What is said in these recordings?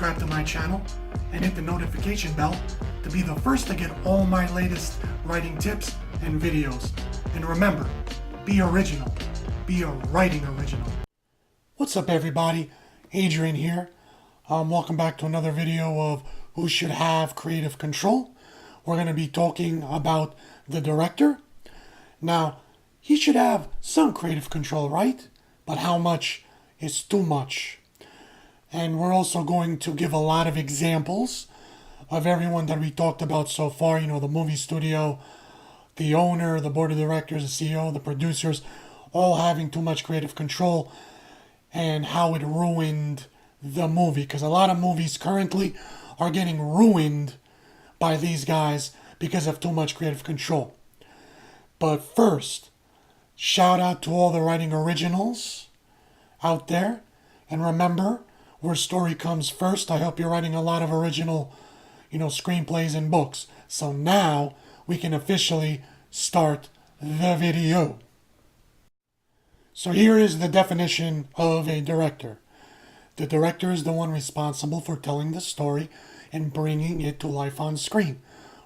subscribe to my channel and hit the notification bell to be the first to get all my latest writing tips and videos. And remember, be original. Be a writing original. What's up, everybody? Adrian here. Welcome back to another video of Who Should Have Creative Control. We're going to be talking about the director. Now, he should have some creative control, right? But how much is too much? And we're also going to give a lot of examples of everyone that we talked about so far. You know, the movie studio, the owner, the board of directors, the CEO, the producers, all having too much creative control and how it ruined the movie. Because a lot of movies currently are getting ruined by these guys because of too much creative control. But first, shout out to all the writing originals out there. And remember, where story comes first. I hope you're writing a lot of original, screenplays and books. So now we can officially start the video. So here is the definition of a director. The director is the one responsible for telling the story and bringing it to life on screen,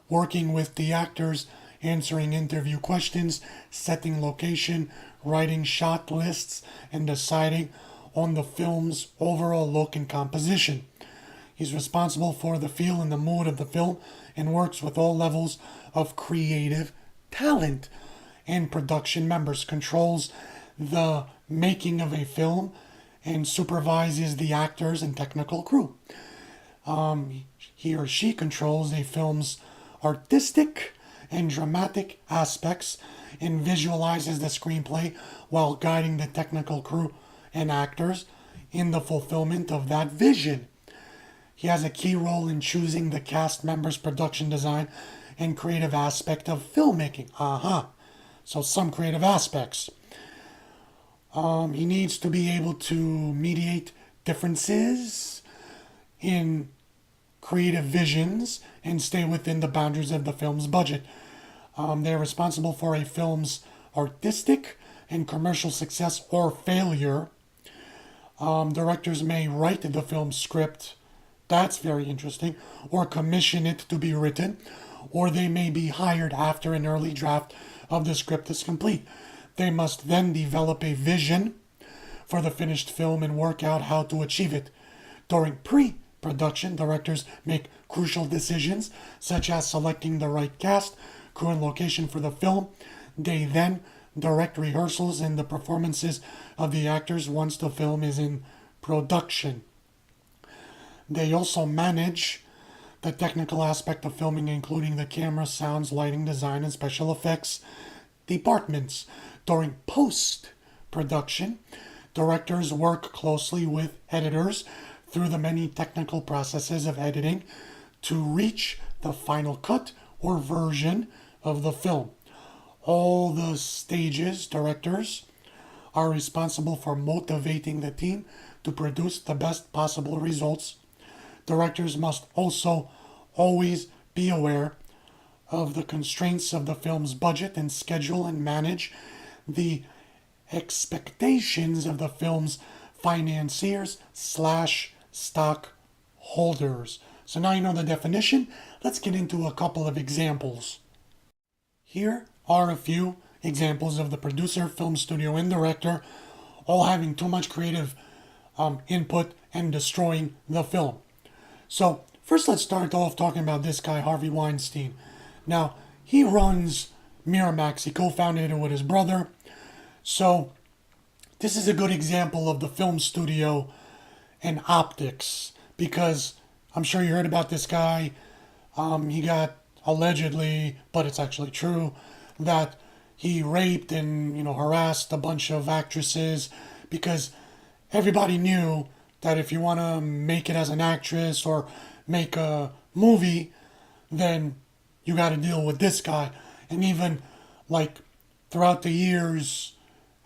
working with the actors, answering interview questions, setting location, writing shot lists, and deciding on the film's overall look and composition. He's responsible for the feel and the mood of the film and works with all levels of creative talent and production members, controls the making of a film, and supervises the actors and technical crew. He or she controls a film's artistic and dramatic aspects and visualizes the screenplay while guiding the technical crew and actors in the fulfillment of that vision. He has a key role in choosing the cast members' production design and creative aspect of filmmaking. So some creative aspects. He needs to be able to mediate differences in creative visions and stay within the boundaries of the film's budget. They're responsible for a film's artistic and commercial success or failure. Directors may write the film script, that's very interesting, or commission it to be written, or they may be hired after an early draft of the script is complete. They must then develop a vision for the finished film and work out how to achieve it. During pre-production, directors make crucial decisions, such as selecting the right cast, crew, and location for the film. They then direct rehearsals and the performances of the actors once the film is in production. They also manage the technical aspect of filming, including the camera, sounds, lighting, design, and special effects departments. During post-production, directors work closely with editors through the many technical processes of editing to reach the final cut or version of the film. All the stages directors are responsible for motivating the team to produce the best possible results. Directors must also always be aware of the constraints of the film's budget and schedule and manage the expectations of the film's financiers / stockholders. So now you know the definition. Let's get into a couple of examples. Here are a few examples of the producer, film studio, and director all having too much creative input and destroying the film. So first, let's start off talking about this guy, Harvey Weinstein. Now, he runs Miramax. He co-founded it with his brother. So this is a good example of the film studio and optics, because I'm sure you heard about this guy. He got allegedly, but it's actually true, that he raped and harassed a bunch of actresses, because everybody knew that if you want to make it as an actress or make a movie, then you got to deal with this guy. And even throughout the years,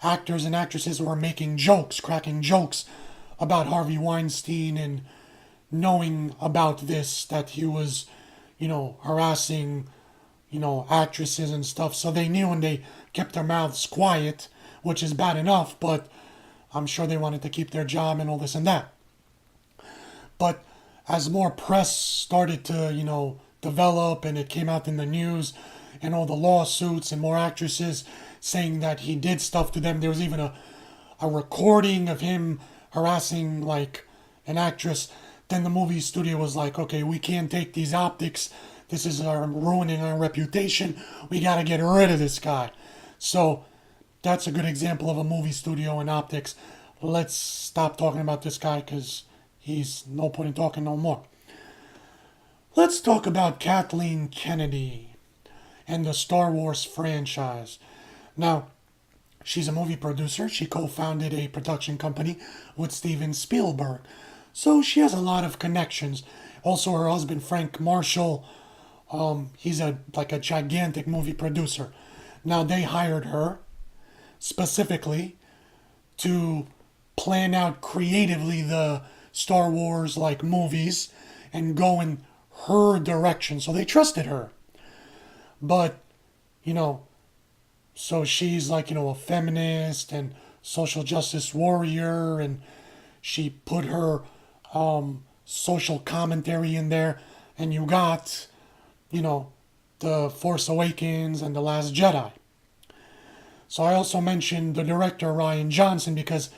actors and actresses were making jokes, cracking jokes about Harvey Weinstein and knowing about this, that he was, harassing, actresses and stuff. So they knew, and they kept their mouths quiet, which is bad enough, but I'm sure they wanted to keep their job and all this and that. But as more press started to, develop and it came out in the news and all the lawsuits and more actresses saying that he did stuff to them. There was even a recording of him harassing like an actress. Then the movie studio was like, okay, we can't take these optics. This is ruining our reputation. We got to get rid of this guy. So that's a good example of a movie studio and optics. Let's stop talking about this guy because he's no point in talking no more. Let's talk about Kathleen Kennedy and the Star Wars franchise. Now, she's a movie producer. She co-founded a production company with Steven Spielberg. So she has a lot of connections. Also, her husband, Frank Marshall, he's a gigantic movie producer. Now, they hired her specifically to plan out creatively the Star Wars movies and go in her direction. So they trusted her. But, so she's a feminist and social justice warrior, and she put her social commentary in there, and you got, The Force Awakens and The Last Jedi. So I also mentioned the director, Rian Johnson, because,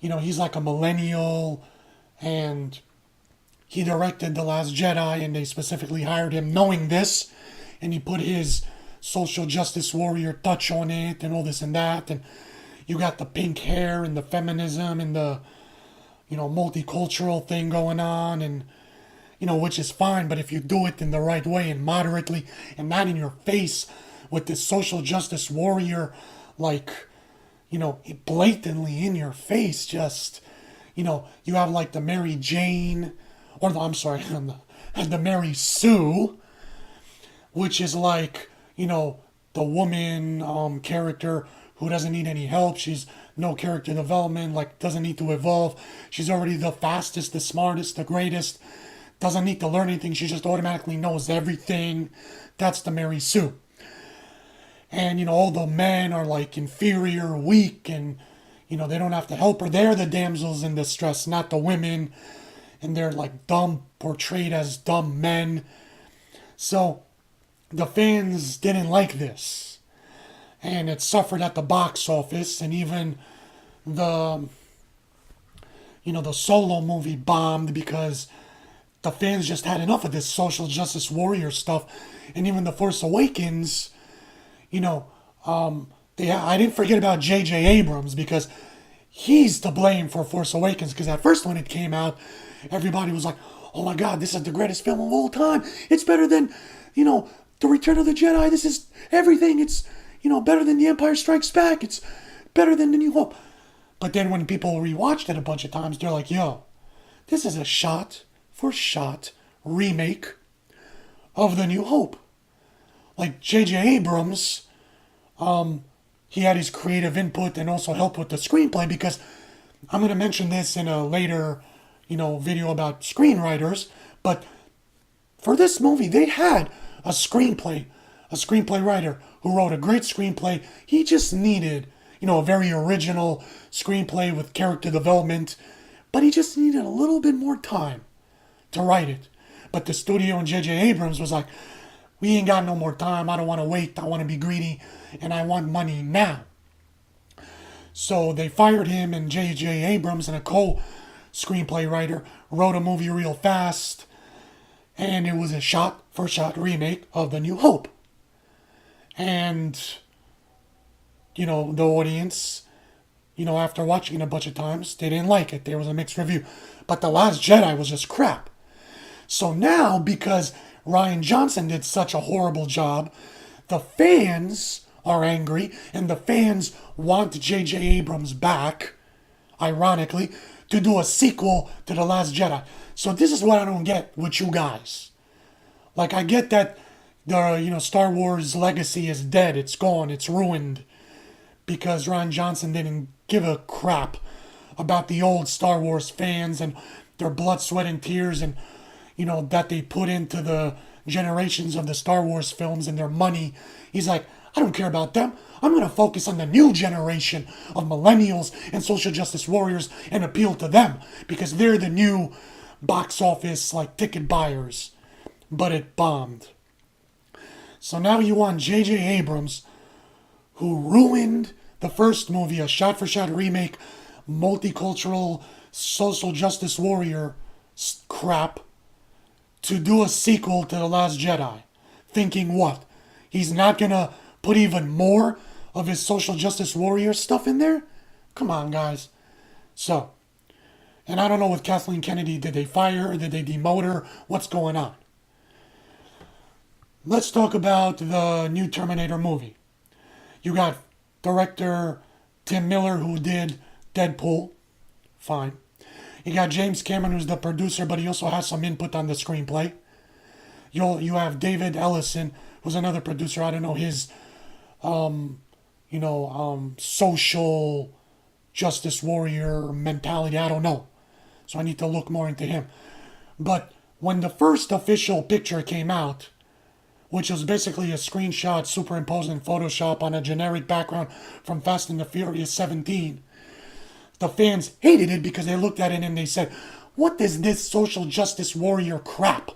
he's like a millennial, and he directed The Last Jedi, and they specifically hired him knowing this, and he put his social justice warrior touch on it, and all this and that, and you got the pink hair, and the feminism, and the, multicultural thing going on, and, which is fine, but if you do it in the right way and moderately, and not in your face with this social justice warrior, blatantly in your face, just, you have the Mary Jane, or the Mary Sue, which is the woman character who doesn't need any help. She's no character development, doesn't need to evolve. She's already the fastest, the smartest, the greatest. Doesn't need to learn anything. She just automatically knows everything. That's the Mary Sue. And, all the men are inferior, weak, and, they don't have to help her. They're the damsels in distress, not the women. And they're dumb, portrayed as dumb men. So the fans didn't like this. And it suffered at the box office, and even the Solo movie bombed because the fans just had enough of this social justice warrior stuff. And even The Force Awakens, I didn't forget about J.J. Abrams, because he's to blame for Force Awakens, because at first when it came out, everybody was like, oh my God, this is the greatest film of all time. It's better than, The Return of the Jedi. This is everything. It's, better than The Empire Strikes Back. It's better than The New Hope. But then when people rewatched it a bunch of times, they're like, yo, this is a shot-for-shot remake of The New Hope. J.J. Abrams, he had his creative input and also helped with the screenplay, because I'm going to mention this in a later, video about screenwriters, but for this movie, they had a screenplay writer who wrote a great screenplay. He just needed, a very original screenplay with character development, but he just needed a little bit more time to write it. But the studio and J.J. Abrams was like, we ain't got no more time. I don't want to wait. I want to be greedy, and I want money now. So they fired him, and J.J. Abrams and a co-screenplay writer wrote a movie real fast, and it was a shot-for-shot remake of The New Hope. And, the audience, after watching it a bunch of times, they didn't like it. There was a mixed review. But The Last Jedi was just crap. So now, because Rian Johnson did such a horrible job, the fans are angry, and the fans want J.J. Abrams back, ironically, to do a sequel to The Last Jedi. So this is what I don't get with you guys. I get that the, Star Wars legacy is dead, it's gone, it's ruined, because Rian Johnson didn't give a crap about the old Star Wars fans and their blood, sweat, and tears, and, that they put into the generations of the Star Wars films and their money. He's like, I don't care about them. I'm going to focus on the new generation of millennials and social justice warriors and appeal to them, because they're the new box office like ticket buyers, but it bombed. So now you want J.J. Abrams, who ruined the first movie, a shot-for-shot remake, multicultural social justice warrior crap, to do a sequel to The Last Jedi. Thinking what? He's not gonna put even more of his social justice warrior stuff in there? Come on, guys. So, and I don't know with Kathleen Kennedy, did they fire her? Did they demote her? What's going on? Let's talk about the new Terminator movie. You got director Tim Miller, who did Deadpool. Fine. You got James Cameron, who's the producer, but he also has some input on the screenplay. You have David Ellison, who's another producer. I don't know his, social justice warrior mentality. I don't know. So I need to look more into him. But when the first official picture came out, which was basically a screenshot superimposed in Photoshop on a generic background from Fast and the Furious 17, the fans hated it because they looked at it and they said, what is this social justice warrior crap?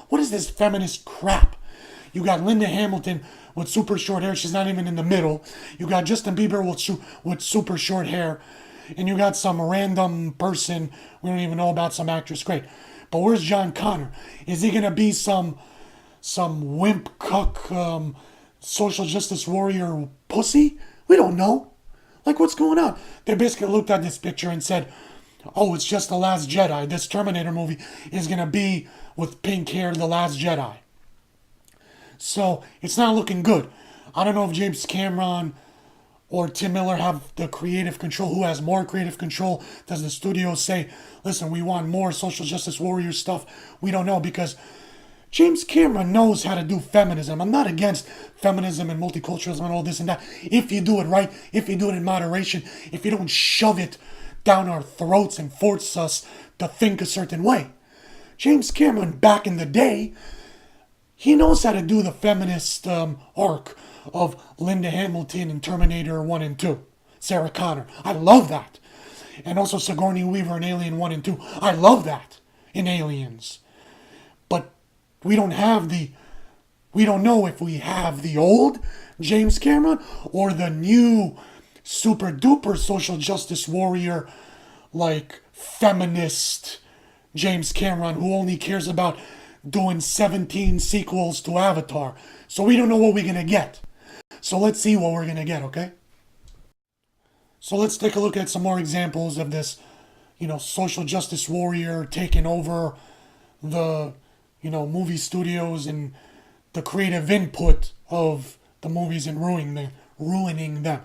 What is this feminist crap? You got Linda Hamilton with super short hair. She's not even in the middle. You got Justin Bieber with super short hair. And you got some random person we don't even know about, some actress. Great. But where's John Connor? Is he going to be some wimp cuck social justice warrior pussy? We don't know. Like, what's going on? They basically looked at this picture and said, oh, it's just The Last Jedi. This Terminator movie is going to be with pink hair, The Last Jedi. So, it's not looking good. I don't know if James Cameron or Tim Miller have the creative control. Who has more creative control? Does the studio say, listen, we want more social justice warrior stuff? We don't know, because James Cameron knows how to do feminism. I'm not against feminism and multiculturalism and all this and that. If you do it right, if you do it in moderation, if you don't shove it down our throats and force us to think a certain way. James Cameron, back in the day, he knows how to do the feminist arc of Linda Hamilton in Terminator 1 and 2. Sarah Connor. I love that. And also Sigourney Weaver in Alien 1 and 2. I love that in Aliens. But we don't know if we have the old James Cameron or the new super duper social justice warrior, like feminist James Cameron, who only cares about doing 17 sequels to Avatar. So we don't know what we're going to get. So let's see what we're going to get, okay? So let's take a look at some more examples of this, social justice warrior taking over the movie studios and the creative input of the movies and ruining them.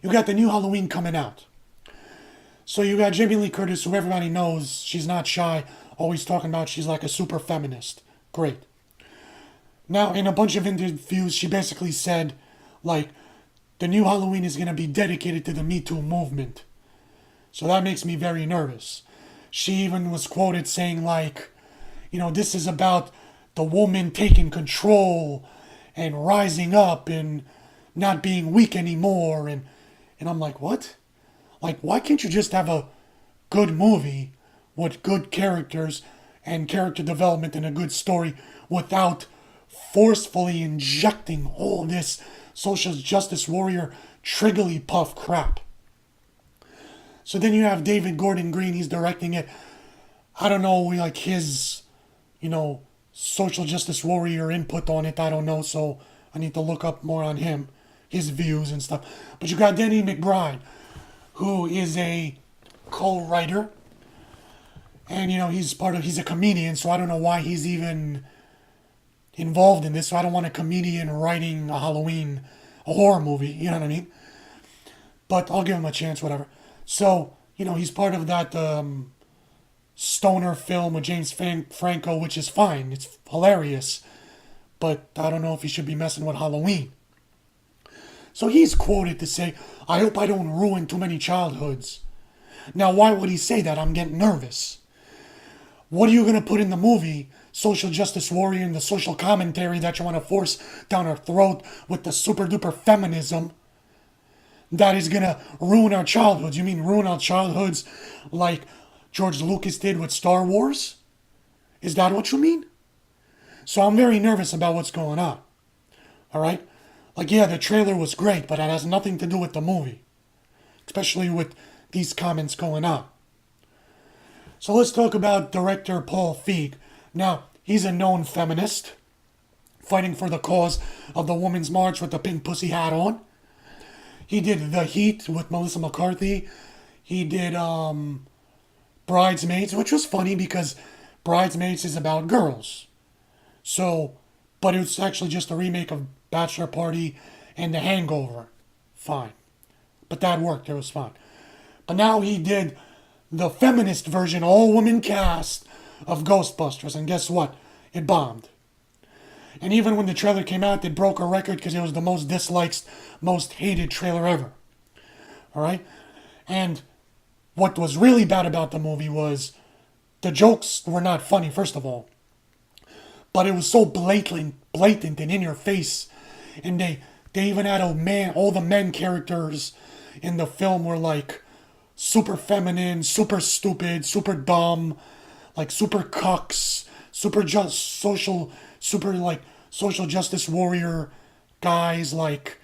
You got the new Halloween coming out. So you got Jamie Lee Curtis, who everybody knows, she's not shy, always talking about she's like a super feminist. Great. Now, in a bunch of interviews, she basically said, like, the new Halloween is going to be dedicated to the Me Too movement. So that makes me very nervous. She even was quoted saying, like, this is about the woman taking control and rising up and not being weak anymore. And I'm like, what? Like, why can't you just have a good movie with good characters and character development and a good story without forcefully injecting all this social justice warrior triggly puff crap? So then you have David Gordon Green, he's directing it. I don't know, like his social justice warrior input on it. I don't know, so I need to look up more on him, his views and stuff. But you got Danny McBride, who is a co-writer. And, he's a comedian, so I don't know why he's even involved in this. So I don't want a comedian writing a horror movie, you know what I mean? But I'll give him a chance, whatever. So, he's part of that stoner film with James Franco, which is fine. It's hilarious. But I don't know if he should be messing with Halloween. So he's quoted to say, I hope I don't ruin too many childhoods. Now, why would he say that? I'm getting nervous. What are you going to put in the movie, social justice warrior, and the social commentary that you want to force down our throat with the super duper feminism that is going to ruin our childhoods? You mean ruin our childhoods like George Lucas did with Star Wars? Is that what you mean? So I'm very nervous about what's going on. Alright? Like, yeah, the trailer was great, but it has nothing to do with the movie. Especially with these comments going on. So let's talk about director Paul Feig. Now, he's a known feminist, fighting for the cause of the Women's March with the pink pussy hat on. He did The Heat with Melissa McCarthy. He did Bridesmaids, which was funny because Bridesmaids is about girls. So, but it was actually just a remake of Bachelor Party and The Hangover. Fine. But that worked, it was fine. But now he did the feminist version, all-women cast of Ghostbusters, and guess what? It bombed. And even when the trailer came out, it broke a record because it was the most disliked, most hated trailer ever. Alright? And what was really bad about the movie was the jokes were not funny, first of all. But it was so blatant and in your face. And they even had all the men characters in the film were like super feminine, super stupid, super dumb, like super cucks, super social justice warrior guys. Like,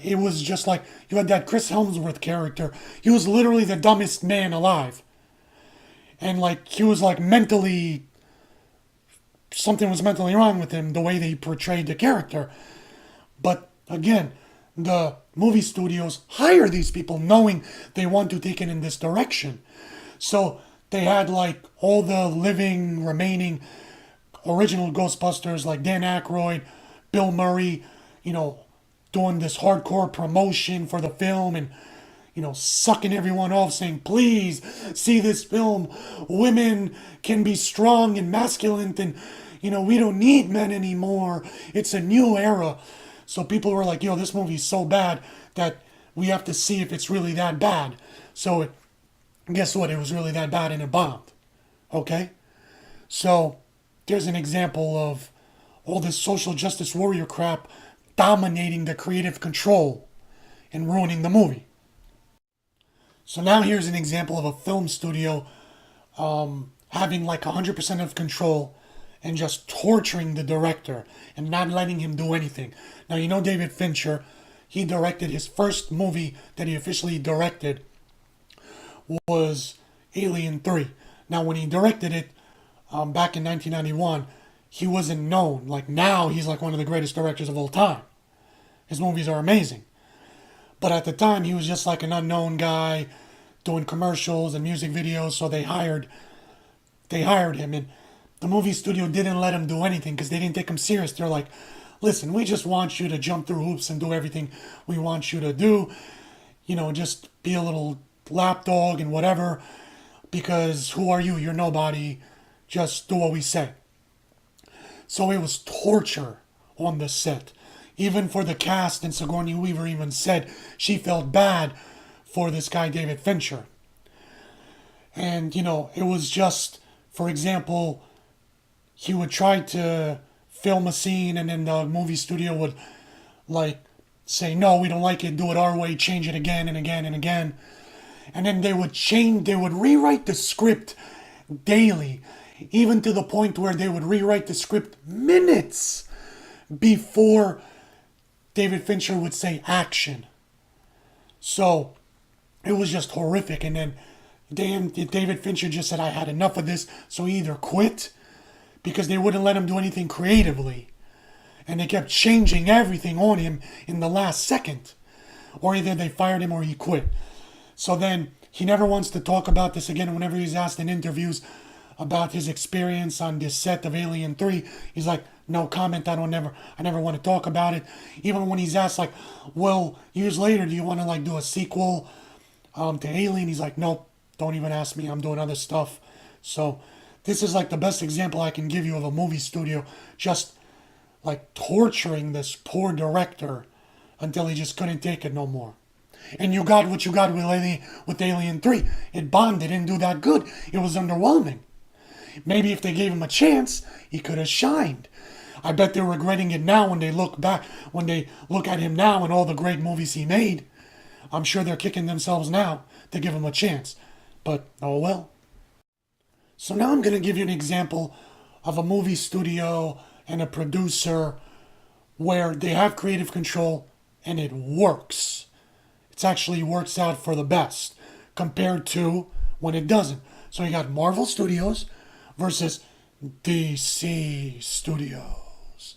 it was just like, you had that Chris Hemsworth character. He was literally the dumbest man alive. And like, he was like mentally, something was mentally wrong with him, the way they portrayed the character. But again, the movie studios hire these people knowing they want to take it in this direction. So they had like all the living, remaining original Ghostbusters like Dan Aykroyd, Bill Murray, doing this hardcore promotion for the film and, sucking everyone off saying, please see this film. Women can be strong and masculine and, we don't need men anymore. It's a new era. So people were like, this movie's so bad that we have to see if it's really that bad. So guess what? It was really that bad and it bombed. Okay? So there's an example of all this social justice warrior crap dominating the creative control and ruining the movie. So now here's an example of a film studio having like 100% of control and just torturing the director and not letting him do anything. Now, David Fincher, he directed his first movie that he officially directed was Alien 3. Now, when he directed it back in 1991, he wasn't known. Like, now he's like one of the greatest directors of all time. His movies are amazing. But at the time, he was just like an unknown guy doing commercials and music videos, so they hired him, and the movie studio didn't let him do anything because they didn't take him serious. They're like, listen, we just want you to jump through hoops and do everything we want you to do. Just be a little lapdog and whatever, because who are you? You're nobody. Just do what we say. So it was torture on the set. Even for the cast, and Sigourney Weaver even said she felt bad for this guy, David Fincher. And, it was just, for example, he would try to film a scene and then the movie studio would, like, say, no, we don't like it, do it our way, change it again and again and again. And then they would rewrite the script daily, even to the point where they would rewrite the script minutes before David Fincher would say action. So it was just horrific. And then David Fincher just said, I had enough of this. So he either quit because they wouldn't let him do anything creatively, and they kept changing everything on him in the last second, or either they fired him or he quit. So then he never wants to talk about this again. Whenever he's asked in interviews about his experience on this set of Alien 3, he's like, no comment, I never want to talk about it. Even when he's asked, like, well, years later, do you want to, like, do a sequel to Alien? He's like, nope, don't even ask me, I'm doing other stuff. So this is, like, the best example I can give you of a movie studio just, like, torturing this poor director until he just couldn't take it no more. And you got what you got with Alien 3. It bombed, it didn't do that good. It was underwhelming. Maybe if they gave him a chance, he could have shined. I bet they're regretting it now when they look at him now and all the great movies he made. I'm sure they're kicking themselves now to give him a chance. But, oh well. So now I'm going to give you an example of a movie studio and a producer where they have creative control and it works. It actually works out for the best compared to when it doesn't. So you got Marvel Studios versus DC Studios.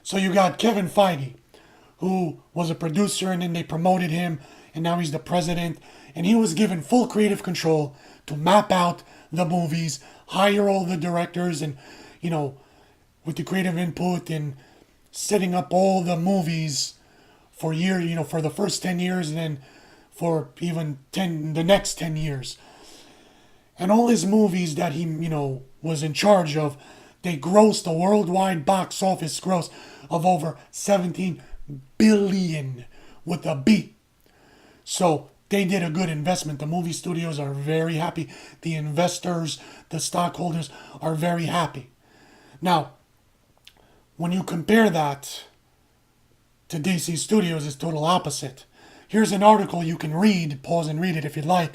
So you got Kevin Feige, who was a producer and then they promoted him and now he's the president, and he was given full creative control to map out the movies, hire all the directors, and with the creative input and setting up all the movies for for the first 10 years and then for even the next 10 years. And all his movies that he, was in charge of, they grossed a worldwide box office gross of over 17 billion with a B. So they did a good investment. The movie studios are very happy. The investors, the stockholders are very happy. Now, when you compare that to DC Studios, it's total opposite. Here's an article you can read, pause and read it if you'd like.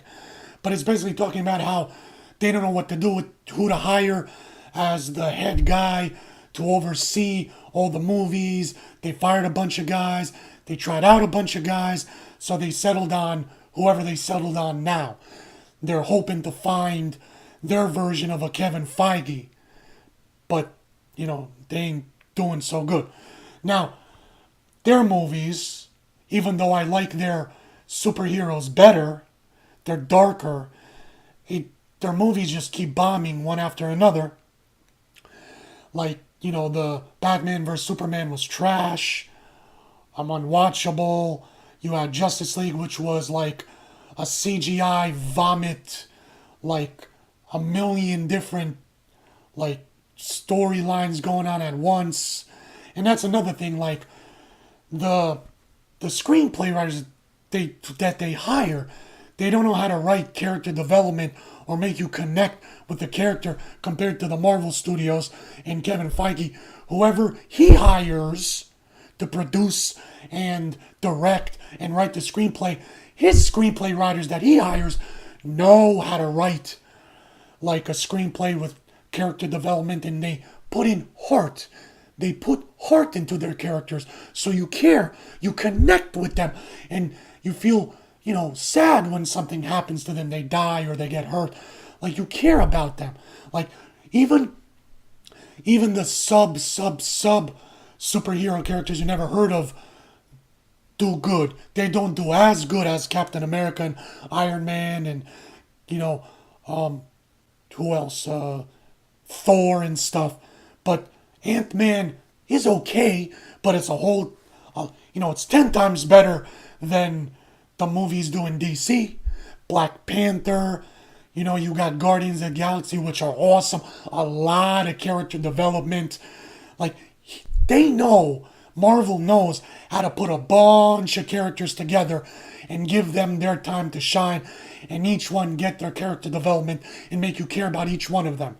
But it's basically talking about how they don't know what to do with who to hire as the head guy to oversee all the movies. They fired a bunch of guys. They tried out a bunch of guys. So they settled on whoever they settled on now. They're hoping to find their version of a Kevin Feige. But, they ain't doing so good. Now, their movies, even though I like their superheroes better, they're darker, their movies just keep bombing one after another. Like, the Batman vs. Superman was trash. Unwatchable. You had Justice League, which was like a CGI vomit, like a million different, like, storylines going on at once. And that's another thing, like, the screenplay writers that they hire, they don't know how to write character development or make you connect with the character compared to the Marvel Studios and Kevin Feige. Whoever he hires to produce and direct and write the screenplay, his screenplay writers that he hires know how to write like a screenplay with character development, and they put in heart. They put heart into their characters, so you care, you connect with them, and you feel, sad when something happens to them. They die or they get hurt. Like, you care about them. Like, even the sub superhero characters you never heard of do good. They don't do as good as Captain America and Iron Man and, who else? Thor and stuff. But Ant-Man is okay, but it's a whole, it's 10 times better than the movies do in DC. Black Panther, you got Guardians of the Galaxy, which are awesome. A lot of character development. Like, Marvel knows how to put a bunch of characters together and give them their time to shine, and each one get their character development and make you care about each one of them.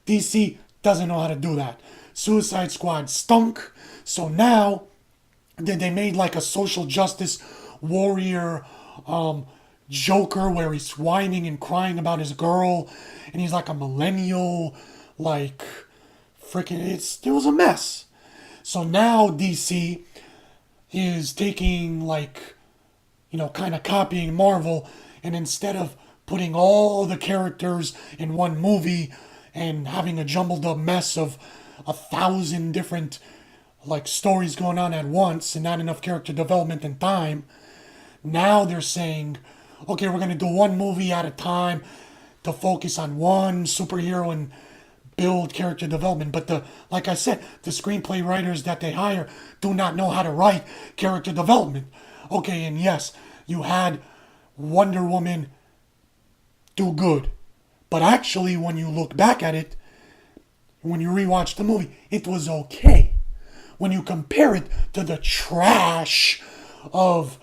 DC doesn't know how to do that. Suicide Squad stunk, so now they made like a social justice warrior Joker where he's whining and crying about his girl, and he's like a millennial, like it was a mess. So now DC is taking kind of copying Marvel, and instead of putting all the characters in one movie and having a jumbled up mess of 1,000 different stories going on at once and not enough character development and time, now they're saying, okay, we're going to do one movie at a time to focus on one superhero and build character development. But like I said, the screenplay writers that they hire do not know how to write character development. Okay, and yes, you had Wonder Woman do good. But actually, when you look back at it, when you rewatch the movie, it was okay. When you compare it to the trash of,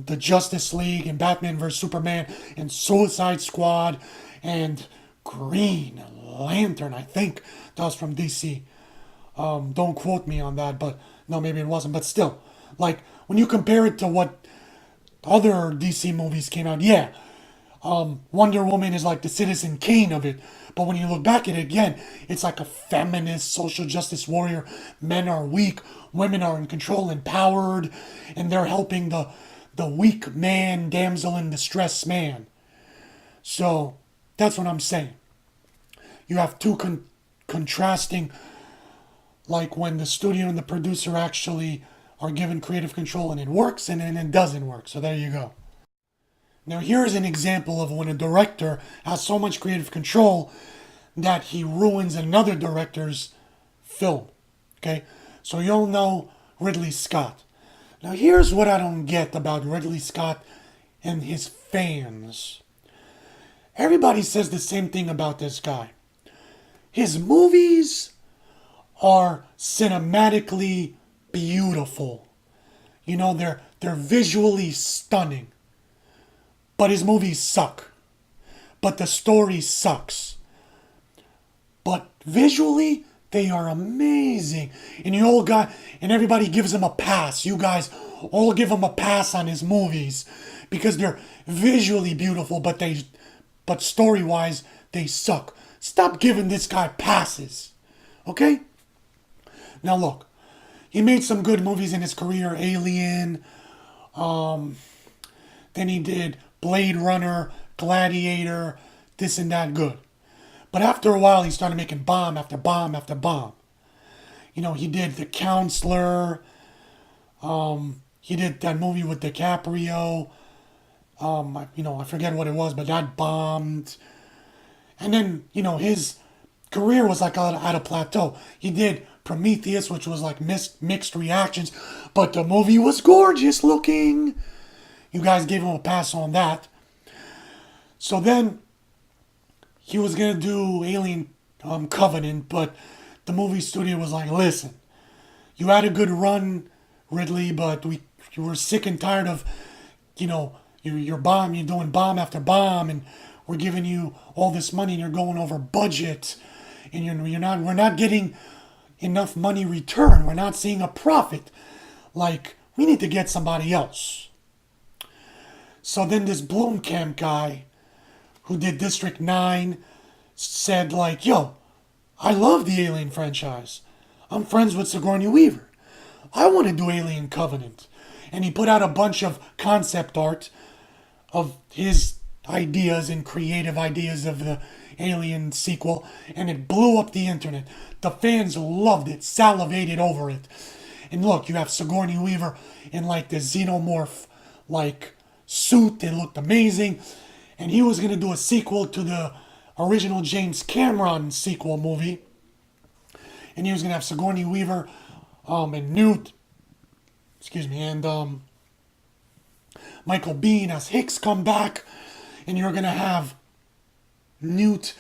the Justice League and Batman vs. Superman and Suicide Squad and Green Lantern, I think that was from DC. Don't quote me on that, but no, maybe it wasn't. But still, when you compare it to what other DC movies came out, yeah, Wonder Woman is like the Citizen Kane of it. But when you look back at it again, it's like a feminist, social justice warrior. Men are weak, women are in control, empowered, and they're helping the weak man, damsel in distress man. So that's what I'm saying. You have two contrasting, like when the studio and the producer actually are given creative control and it works, and then it doesn't work. So there you go. Now here's an example of when a director has so much creative control that he ruins another director's film. Okay? So you'll know Ridley Scott. Now here's what I don't get about Ridley Scott and his fans. Everybody says the same thing about this guy. His movies are cinematically beautiful. You know, they're visually stunning. But his movies suck. But the story sucks. But visually, they are amazing. And everybody gives him a pass. You guys all give him a pass on his movies because they're visually beautiful, but story-wise, they suck. Stop giving this guy passes. Okay? Now look, he made some good movies in his career. Alien. Then he did Blade Runner, Gladiator, this and that, good. But after a while, he started making bomb after bomb after bomb. You know, he did The Counselor. He did that movie with DiCaprio. I forget what it was, but that bombed. And then, his career was like at a plateau. He did Prometheus, which was like mixed reactions, but the movie was gorgeous looking. You guys gave him a pass on that. So then he was going to do Alien Covenant, but the movie studio was like, listen, you had a good run, Ridley, but you were sick and tired of, you're doing bomb after bomb, and we're giving you all this money and you're going over budget, and we're not getting enough money return. We're not seeing a profit. Like, we need to get somebody else. So then this Blomkamp guy who did District 9 said like, yo, I love the Alien franchise. I'm friends with Sigourney Weaver. I want to do Alien Covenant. And he put out a bunch of concept art of his ideas and creative ideas of the Alien sequel, and it blew up the internet. The fans loved it, salivated over it. And look, you have Sigourney Weaver in like the xenomorph like suit. It looked amazing. And he was going to do a sequel to the original James Cameron sequel movie. And he was going to have Sigourney Weaver and Newt, and Michael Biehn as Hicks come back. And you're going to have Newt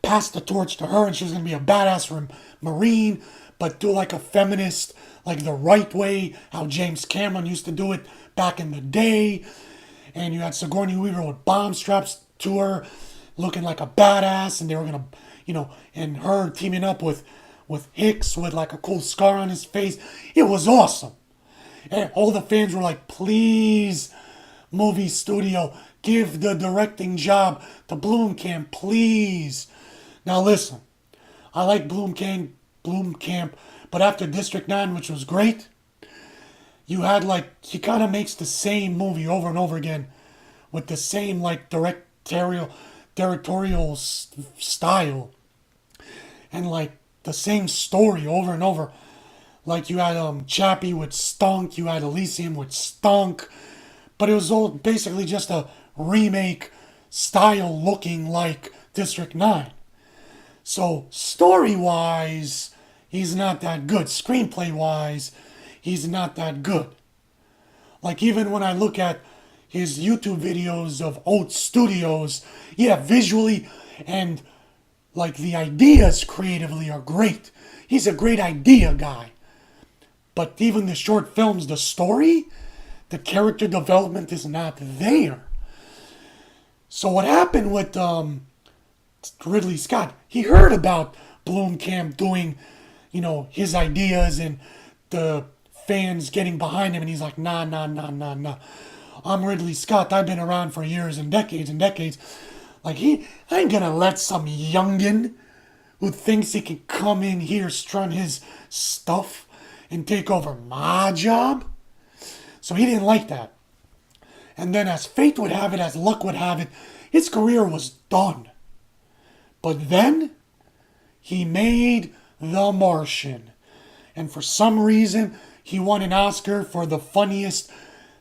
pass the torch to her, and she's going to be a badass Marine, but do like a feminist, like the right way, how James Cameron used to do it back in the day. And you had Sigourney Weaver with bomb straps to her, looking like a badass, and they were going to, and her teaming up with Hicks with like a cool scar on his face. It was awesome. And all the fans were like, please, movie studio, give the directing job to Blomkamp, please. Now listen, I like Blomkamp, but after District 9, which was great, you had he kind of makes the same movie over and over again with the same directorial style and the same story over and over. Like you had Chappie with Stunk, you had Elysium with Stunk, but it was all basically just a remake style looking like District 9. So story-wise, he's not that good. Screenplay-wise, he's not that good. Like even when I look at his YouTube videos of Oat Studios, yeah, visually and the ideas creatively are great. He's a great idea guy. But even the short films, the story, the character development is not there. So what happened with Ridley Scott, he heard about Blomkamp doing, his ideas and the fans getting behind him, and he's like, nah. I'm Ridley Scott. I've been around for years and decades. Like, he ain't gonna let some youngin' who thinks he can come in here, strut his stuff, and take over my job. So he didn't like that. And then, as fate would have it, as luck would have it, his career was done. But then, he made The Martian. And for some reason, he won an Oscar for the funniest,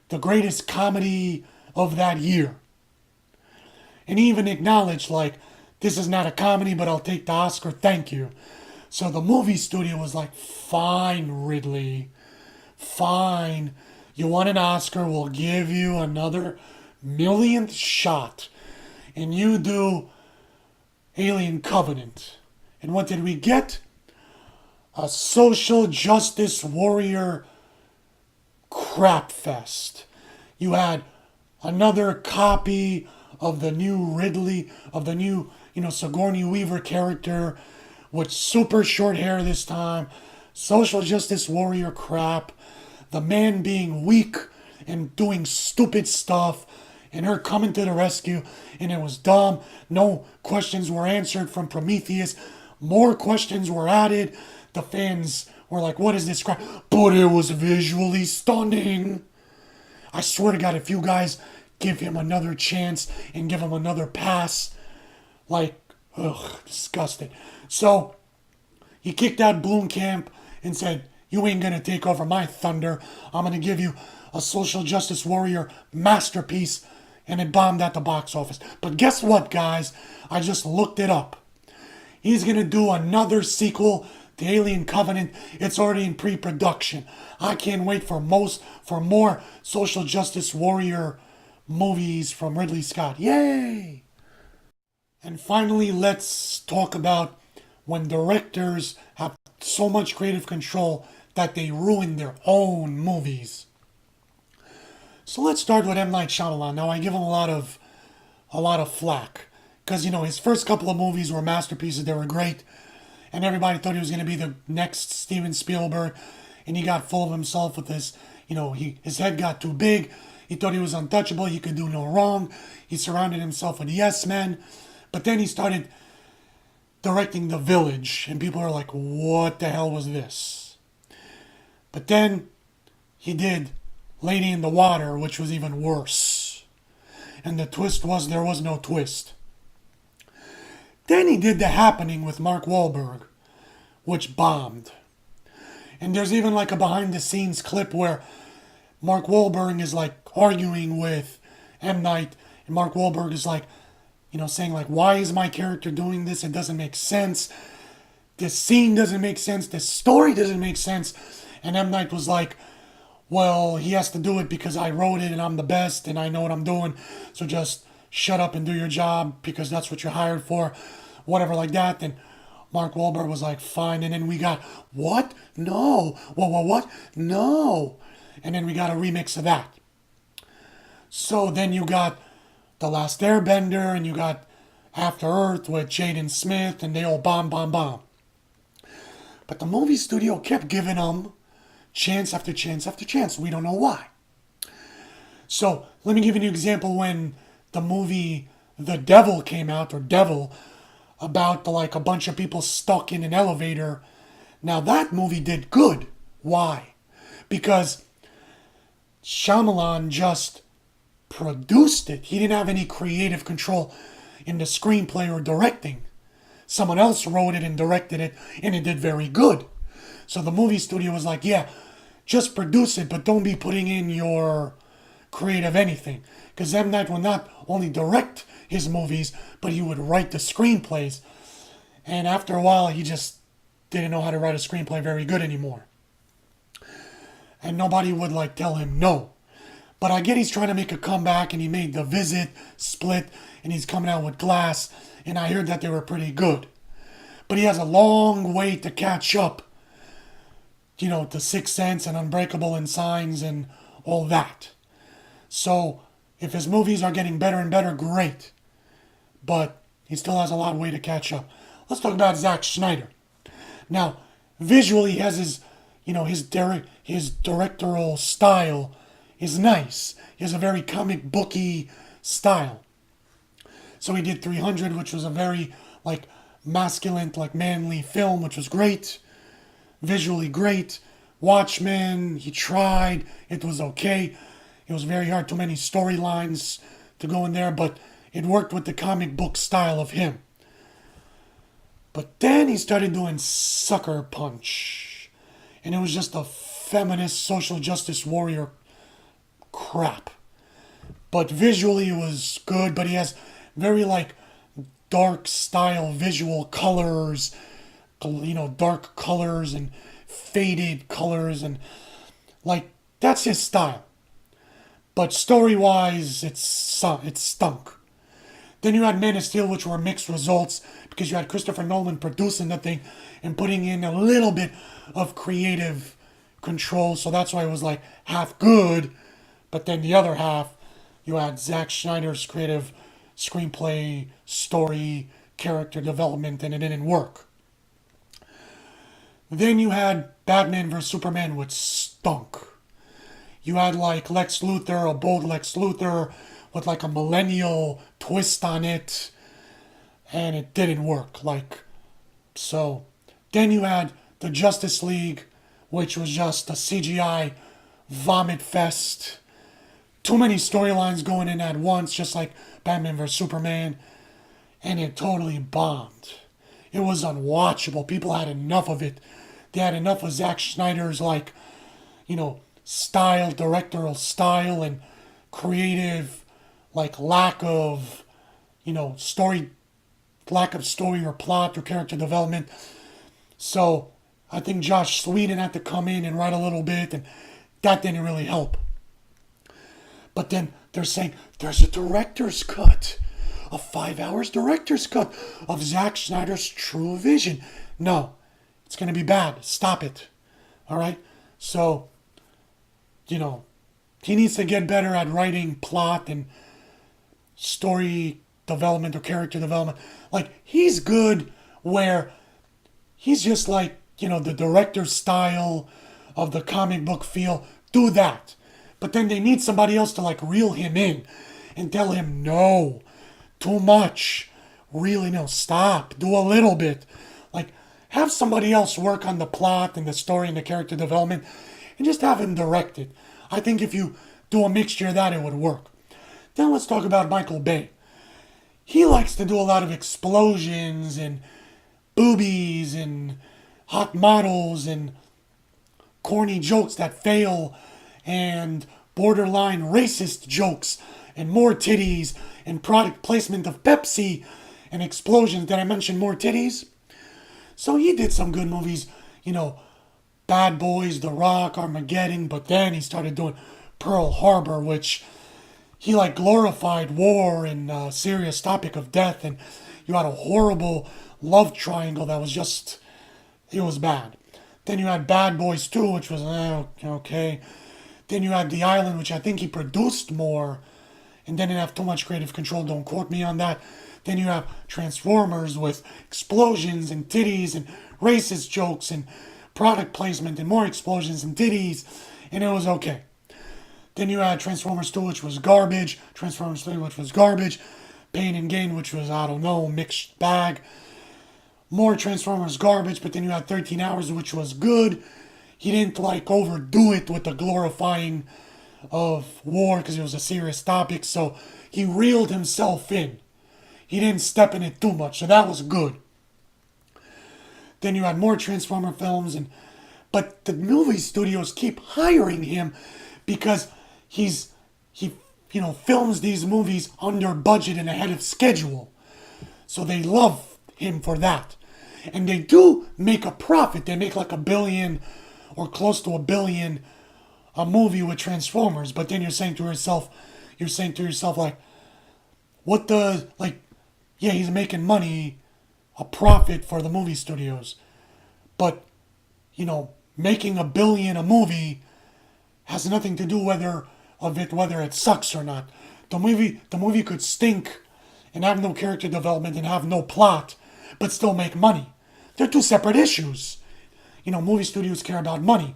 the greatest comedy of that year. And he even acknowledged, like, this is not a comedy, but I'll take the Oscar, thank you. So the movie studio was like, fine, Ridley, fine. You won an Oscar, we'll give you another millionth shot. And you do Alien Covenant. And what did we get? A social justice warrior crap fest. You had another copy of the new Ridley, of the new, Sigourney Weaver character with super short hair this time. Social justice warrior crap. The man being weak and doing stupid stuff, and her coming to the rescue, and it was dumb. No questions were answered from Prometheus. More questions were added. The fans were like, what is this crap? But it was visually stunning. I swear to God, if you guys give him another chance and give him another pass, like, ugh, disgusting. So, he kicked out Blomkamp and said, you ain't gonna take over my thunder. I'm gonna give you a social justice warrior masterpiece. And it bombed at the box office. But guess what, guys? I just looked it up. He's gonna do another sequel to Alien Covenant. It's already in pre-production. I can't wait for more social justice warrior movies from Ridley Scott. Yay! And finally, let's talk about when directors have so much creative control that they ruin their own movies. So let's start with M. Night Shyamalan. Now, I give him a lot of flack. Because, his first couple of movies were masterpieces. They were great. And everybody thought he was going to be the next Steven Spielberg. And he got full of himself with this. His head got too big. He thought he was untouchable. He could do no wrong. He surrounded himself with yes men. But then he started directing The Village. And people are like, what the hell was this? But then he did Lady in the Water, which was even worse. And the twist was there was no twist. Then he did The Happening with Mark Wahlberg, which bombed. And there's even like a behind the scenes clip where Mark Wahlberg is like arguing with M. Night, and Mark Wahlberg is like, saying like, why is my character doing this? It doesn't make sense. This scene doesn't make sense. This story doesn't make sense. And M. Night was like, well, he has to do it because I wrote it and I'm the best and I know what I'm doing. So just shut up and do your job because that's what you're hired for. Whatever like that. Then Mark Wahlberg was like, fine. And then we got, what? No. What? No. And then we got a remix of that. So then you got The Last Airbender and you got After Earth with Jaden Smith and they all bomb. But the movie studio kept giving them chance after chance after chance. We don't know why. So, let me give you an example when the movie The Devil came out, or Devil, about a bunch of people stuck in an elevator. Now, that movie did good. Why? Because Shyamalan just produced it. He didn't have any creative control in the screenplay or directing. Someone else wrote it and directed it, and it did very good. So the movie studio was like, yeah, just produce it, but don't be putting in your creative anything. Because M. Night would not only direct his movies, but he would write the screenplays. And after a while, he just didn't know how to write a screenplay very good anymore. And nobody would tell him no. But I get he's trying to make a comeback, and he made The Visit, Split, and he's coming out with Glass, and I heard that they were pretty good. But he has a long way to catch up, to Sixth Sense and Unbreakable and Signs and all that. So, if his movies are getting better and better, great. But he still has a lot of way to catch up. Let's talk about Zack Snyder. Now, visually, he has his directorial style is nice. He has a very comic booky style. So he did 300, which was a very like masculine, like manly film, which was great, visually great. Watchmen, he tried, it was okay. It was very hard, too many storylines to go in there, but it worked with the comic book style of him. But then he started doing Sucker Punch, and it was just a feminist social justice warrior crap. But visually it was good, but he has very like dark style visual colors, dark colors and faded colors, and like that's his style. But story-wise, it stunk. Then you had Man of Steel, which were mixed results because you had Christopher Nolan producing the thing and putting in a little bit of creative control, so that's why it was like half good. But then the other half, you had Zack Snyder's creative screenplay, story, character development, and it didn't work. Then you had Batman vs. Superman, which stunk. You had like Lex Luthor, a bold Lex Luthor with like a millennial twist on it, and it didn't work. So then you had the Justice League, which was just a CGI vomit fest. Too many storylines going in at once, just like Batman vs. Superman, and it totally bombed. It was unwatchable. People had enough of it. They had enough of Zack Snyder's style, directorial style, and creative, lack of story or plot or character development. So I think Josh Whedon had to come in and write a little bit, and that didn't really help. But then they're saying there's a director's cut, a 5 hours director's cut of Zack Snyder's true vision. No, it's going to be bad. Stop it. All right? So, he needs to get better at writing plot and story development or character development. He's good where he's just the director's style of the comic book feel. Do that. But then they need somebody else to reel him in and tell him, no, too much. Really, no, stop. Do a little bit. Have somebody else work on the plot and the story and the character development and just have him direct it. I think if you do a mixture of that, it would work. Then let's talk about Michael Bay. He likes to do a lot of explosions and boobies and hot models and corny jokes that fail and borderline racist jokes and more titties and product placement of Pepsi and explosions. Did I mention more titties? So he did some good movies, Bad Boys, The Rock, Armageddon, but then he started doing Pearl Harbor, which he glorified war and serious topic of death, and you had a horrible love triangle that was just, it was bad. Then you had Bad Boys 2, which was okay. Then you had The Island, which I think he produced more and didn't have too much creative control. Don't quote me on that. Then you have Transformers with explosions and titties and racist jokes and product placement and more explosions and titties, and it was okay. Then you had Transformers 2, which was garbage. Transformers 3, which was garbage. Pain and Gain, which was, mixed bag. More Transformers garbage, but then you had 13 Hours, which was good. He didn't overdo it with the glorifying of war because it was a serious topic, so he reeled himself in. He didn't step in it too much, so that was good. Then you had more Transformer films, but the movie studios keep hiring him because he films these movies under budget and ahead of schedule. So they love him for that. And they do make a profit. They make $1 billion or close to $1 billion a movie with Transformers. But then you're saying to yourself, what the, yeah, he's making money, a profit for the movie studios. But, making $1 billion a movie has nothing to do whether it sucks or not. The movie could stink and have no character development and have no plot, but still make money. They're two separate issues. Movie studios care about money,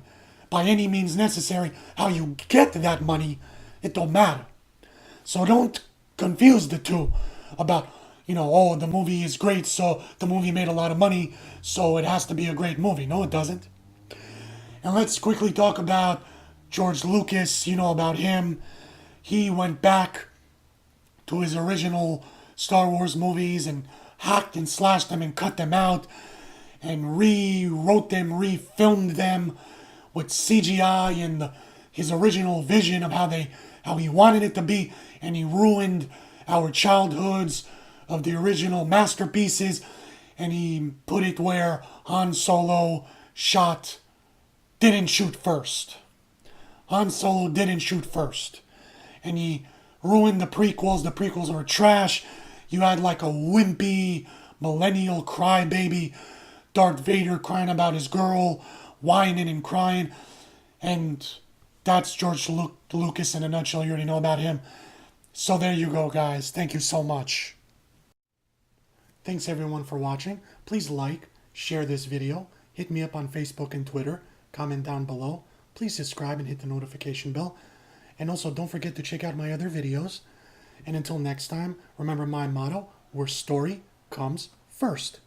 by any means necessary. How you get that money, it don't matter. So don't confuse the two about, oh, the movie is great, so the movie made a lot of money, so it has to be a great movie. No, it doesn't. And let's quickly talk about George Lucas, about him. He went back to his original Star Wars movies and hacked and slashed them and cut them out and rewrote them, refilmed them with CGI and his original vision of how he wanted it to be, and he ruined our childhoods of the original masterpieces, and he put it where Han Solo didn't shoot first. Han Solo didn't shoot first. And he ruined the prequels. The prequels were trash. You had like a wimpy, millennial crybaby Darth Vader crying about his girl, whining and crying. And that's George Lucas in a nutshell. You already know about him. So there you go, guys. Thank you so much. Thanks everyone for watching. Please like, share this video. Hit me up on Facebook and Twitter. Comment down below. Please subscribe and hit the notification bell. And also don't forget to check out my other videos. And until next time, remember my motto, where story comes first.